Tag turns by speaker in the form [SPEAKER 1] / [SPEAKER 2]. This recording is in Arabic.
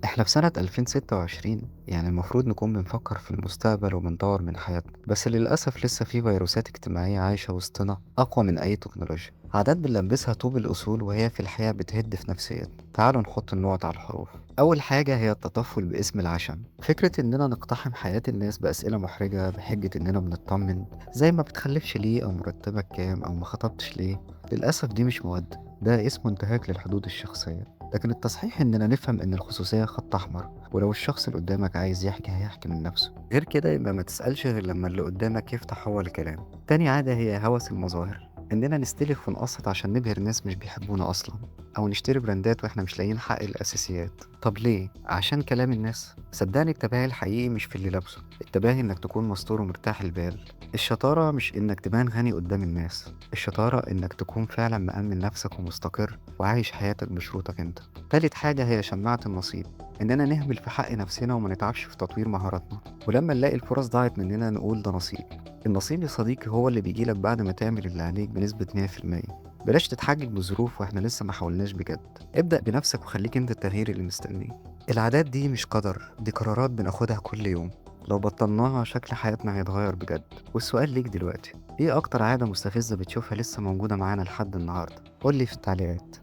[SPEAKER 1] احنا في سنة 2026، يعني المفروض نكون بنفكر في المستقبل وبنطور من حياتنا، بس للأسف لسه في فيروسات اجتماعية عايشة وسطنا أقوى من أي تكنولوجيا. عادات بنلبسها طوب الأصول وهي في الحقيقة بتهد في نفسيتنا. تعالوا نحط النقط على الحروف. أول حاجة هي التطفل باسم العشم، فكرة إننا نقتحم حياة الناس بأسئلة محرجة بحجة إننا بنطمن، زي ما بتخلفش ليه أو مرتبك كام أو ما خطبتش ليه. للأسف دي مش مودة، ده اسمه انتهاك للحدود الشخصية. لكن التصحيح إننا نفهم إن الخصوصية خط أحمر، ولو الشخص اللي قدامك عايز يحكي هيحكي من نفسه، غير كده يبقى ما تسألش غير لما اللي قدامك يفتح هو الكلام. تاني عادة هي هوس المظاهر، إننا نستلف ونقسط عشان نبهر ناس مش بيحبونا أصلا، أو نشتري براندات وإحنا مش لاقيين حق الأساسيات. طب ليه؟ عشان كلام الناس؟ صدقني التباهي الحقيقي مش في اللي لابسه، التباهي إنك تكون مستور ومرتاح البال. الشطارة مش إنك تبان غني قدام الناس، الشطارة إنك تكون فعلا مأمن نفسك ومستقر وعايش حياتك بشروطك أنت. تالت حاجة هي شماعة النصيب، إننا نهمل في حق نفسنا وما نتعبش في تطوير مهاراتنا، ولما نلاقي الفرص ضاعت مننا نقول ده نصيب. النصيب يا صديقي هو اللي بيجيلك بعد ما تعمل اللي عليك بنسبة 100%. بلاش تتحجج بظروف واحنا لسه ما حاولناش بجد. ابدأ بنفسك وخليك انت التغيير اللي مستنيه. العادات دي مش قدر، دي قرارات بناخدها كل يوم. لو بطلناها شكل حياتنا هيتغير بجد. والسؤال ليك دلوقتي، ايه اكتر عادة مستفزة بتشوفها لسه موجودة معانا لحد النهاردة؟ قولي في التعليقات.